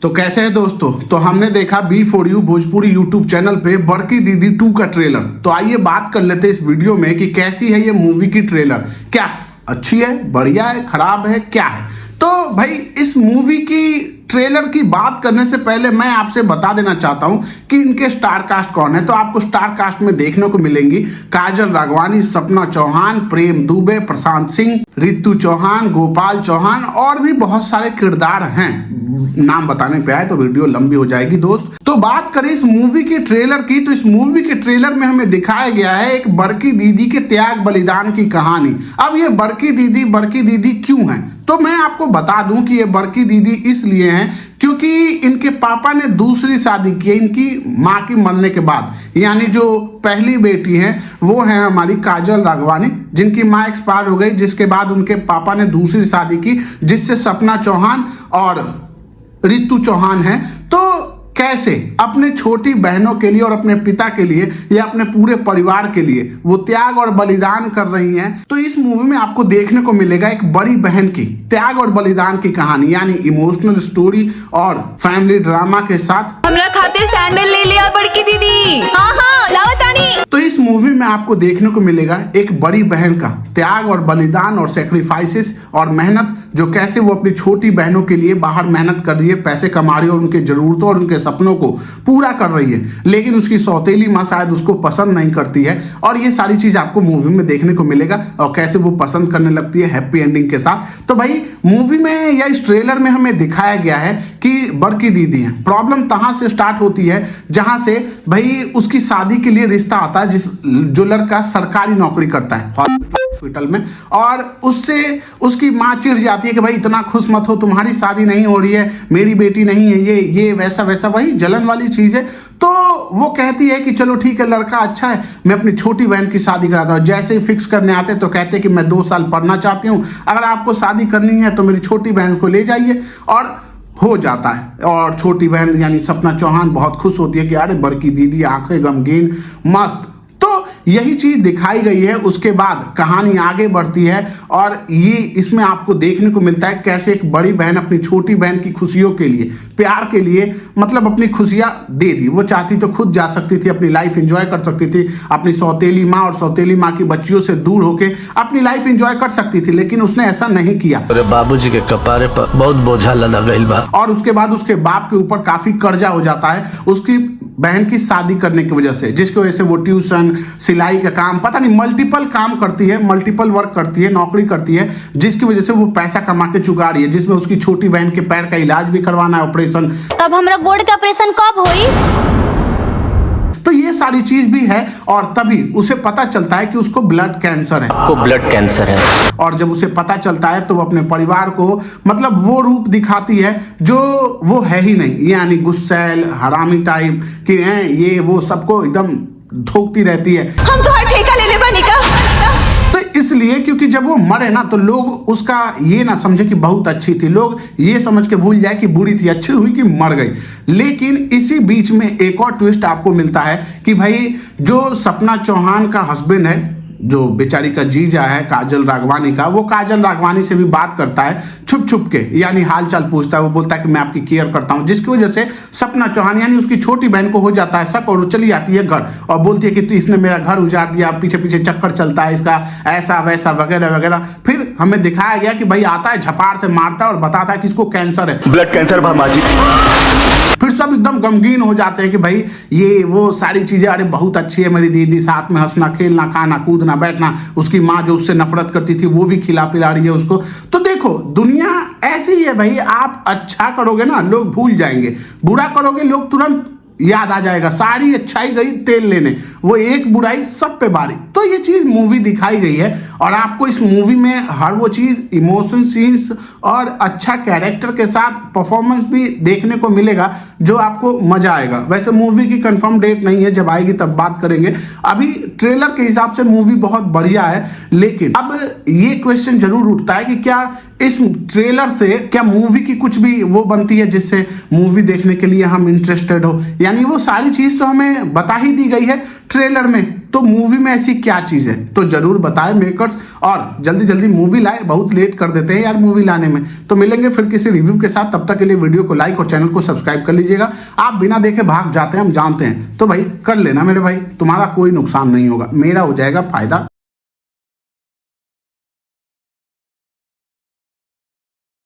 तो कैसे है दोस्तों, तो हमने देखा B4U भोजपुरी यूट्यूब चैनल पे बड़की दीदी 2 का ट्रेलर। तो आइए बात कर लेते हैं इस वीडियो में कि कैसी है ये मूवी की ट्रेलर। क्या अच्छी है, बढ़िया है, खराब है, क्या है? तो भाई इस मूवी की ट्रेलर की बात करने से पहले मैं आपसे बता देना चाहता हूं कि इनके स्टार कास्ट कौन है। तो आपको स्टार कास्ट में देखने को मिलेंगी काजल राघवानी, सपना चौहान, प्रेम दुबे, प्रशांत सिंह, रितु चौहान, गोपाल चौहान और भी बहुत सारे किरदार हैं। नाम बताने पे आए तो वीडियो लंबी हो जाएगी दोस्त। तो बात करें इस मूवी के ट्रेलर की, तो इस मूवी के ट्रेलर में हमें दिखाया गया है एक बड़की दीदी के त्याग बलिदान की कहानी। अब ये बड़की दीदी क्यों है? तो मैं आपको बता दूं कि ये बड़की दीदी इसलिए हैं क्योंकि इनके पापा ने दूसरी शादी की है इनकी माँ की मरने के बाद। यानी जो पहली बेटी है वो है हमारी काजल राघवानी, जिनकी माँ एक्सपायर हो गई, जिसके बाद उनके पापा ने दूसरी शादी की जिससे सपना चौहान और रितु चौहान है। तो कैसे अपने छोटी बहनों के लिए और अपने पिता के लिए या अपने पूरे परिवार के लिए वो त्याग और बलिदान कर रही हैं। तो इस मूवी में आपको देखने को मिलेगा एक बड़ी बहन की त्याग और बलिदान की कहानी, यानी इमोशनल स्टोरी और फैमिली ड्रामा के साथ। हमरा खातिर सैंडल ले लिया बड़की दीदी। हाँ लावतानी। तो इस मूवी में आपको देखने को मिलेगा एक बड़ी बहन का त्याग और बलिदान और सेक्रीफाइसेस और मेहनत, जो कैसे वो अपनी छोटी बहनों के लिए बाहर मेहनत कर रही है, पैसे कमा रही है और उनके जरूरतों और उनके सपनों को पूरा कर रही है। लेकिन उसकी सौतेली माँ शायद उसको पसंद नहीं करती है और ये सारी चीज आपको मूवी में देखने को मिलेगा और कैसे वो पसंद करने लगती है हैप्पी एंडिंग के साथ। तो भाई मूवी में या इस ट्रेलर में हमें दिखाया गया है कि बड़की दीदी है। प्रॉब्लम तहां से स्टार्ट होती है जहां से भाई उसकी शादी के लिए रिश्ता आता है जो लड़का सरकारी नौकरी करता है हॉस्पिटल में, और उससे उसकी माँ चिढ़ जाती है कि भाई इतना खुश मत हो, तुम्हारी शादी नहीं हो रही है, मेरी बेटी नहीं है, ये वैसा वही जलन वाली चीज है। तो वो कहती है कि चलो ठीक है, लड़का अच्छा है, मैं अपनी छोटी बहन की शादी कराता हूँ। जैसे ही फिक्स करने आते तो कहते हैं कि मैं 2 साल पढ़ना चाहती हूँ, अगर आपको शादी करनी है तो मेरी छोटी बहन को ले जाइए, और हो जाता है। और छोटी बहन यानी सपना चौहान बहुत खुश होती है कि अरे बड़की दीदी आंखें गमगीन मस्त। तो यही चीज दिखाई गई है। उसके बाद कहानी आगे बढ़ती है और ये इसमें आपको देखने को मिलता है कैसे एक बड़ी बहन अपनी छोटी बहन की खुशियों के लिए, प्यार के लिए, मतलब अपनी खुशियां दे दी। वो चाहती तो खुद जा सकती थी, अपनी लाइफ एंजॉय कर सकती थी, अपनी सौतेली माँ और सौतेली माँ की बच्चियों से दूर होके अपनी लाइफ एंजॉय कर सकती थी, लेकिन उसने ऐसा नहीं किया। अरे बाबूजी के कपारे पर बहुत बोझा लगा गइल बा। और उसके बाद उसके बाप के ऊपर काफी कर्जा हो जाता है उसकी बहन की शादी करने की वजह से, जिसकी वजह से वो ट्यूशन, सिलाई का काम, पता नहीं मल्टीपल काम करती है, मल्टीपल वर्क करती है, नौकरी करती है, जिसकी वजह से वो पैसा कमा के चुका रही है, जिसमें उसकी छोटी बहन के पैर का इलाज भी करवाना है, ऑपरेशन। तब हमरा गोड़ का ऑपरेशन कब होई? तो ये सारी चीज भी है और तभी उसे पता चलता है कि उसको ब्लड कैंसर है। को ब्लड कैंसर है। और जब उसे पता चलता है तो वो अपने परिवार को मतलब वो रूप दिखाती है जो वो है ही नहीं, यानी गुस्सैल हरामी टाइप कि ये वो सबको एकदम धोखती रहती है। हम तो हर ठेका ले ले बनी का। तो इसलिए क्योंकि जब वो मरे ना तो लोग उसका ये ना समझे कि बहुत अच्छी थी, लोग ये समझ के भूल जाए कि बुरी थी, अच्छी हुई कि मर गई। लेकिन इसी बीच में एक और ट्विस्ट आपको मिलता है कि भाई जो सपना चौहान का हस्बैंड है, जो बेचारी का जीजा है काजल राघवानी का, वो काजल राघवानी से भी बात करता है छुप छुप के, यानी हाल चाल पूछता है। वो बोलता है कि मैं आपकी केयर करता हूं, जिसकी वजह से सपना चौहान यानी उसकी छोटी बहन को हो जाता है शक और वो चली आती है घर और बोलती है कि तू इसने मेरा घर उजाड़ दिया, पीछे पीछे चक्कर चलता है इसका, ऐसा वैसा वगैरह वगैरह। फिर हमें दिखाया गया कि भाई आता है झपाड़ से मारता है और बताता है कि इसको कैंसर है, ब्लड कैंसर भामाजी। फिर सब एकदम गमगीन हो जाते हैं कि भाई ये वो सारी चीजें, अरे बहुत अच्छी है मेरी दीदी, साथ में हंसना खेलना खाना कूदना बैठना, उसकी माँ जो उससे नफरत करती थी वो भी खिला पिला रही है उसको। तो देखो दुनिया ऐसी ही है भाई, आप अच्छा करोगे ना लोग भूल जाएंगे, बुरा करोगे लोग तुरंत याद आ जाएगा। सारी अच्छाई गई तेल लेने, वो एक बुराई सब पे बारी। तो ये चीज मूवी दिखाई गई है और आपको इस मूवी में हर वो चीज इमोशन सीन्स और अच्छा कैरेक्टर के साथ परफॉर्मेंस भी देखने को मिलेगा जो आपको मजा आएगा। वैसे मूवी की कंफर्म डेट नहीं है, जब आएगी तब बात करेंगे। अभी ट्रेलर के हिसाब से मूवी बहुत बढ़िया है, लेकिन अब ये क्वेश्चन जरूर उठता है कि क्या इस ट्रेलर से क्या मूवी की कुछ भी वो बनती है जिससे मूवी देखने के लिए हम इंटरेस्टेड हो, यानी वो सारी चीज तो हमें बता ही दी गई है ट्रेलर में। तो मूवी में ऐसी क्या चीज है, तो जरूर बताएं मेकर्स, और जल्दी जल्दी मूवी लाए, बहुत लेट कर देते हैं यार मूवी लाने में। तो मिलेंगे फिर किसी रिव्यू के साथ, तब तक के लिए वीडियो को लाइक और चैनल को सब्सक्राइब कर लीजिएगा। आप बिना देखे भाग जाते हैं, हम जानते हैं, तो भाई कर लेना मेरे भाई, तुम्हारा कोई नुकसान नहीं होगा, मेरा हो जाएगा फायदा।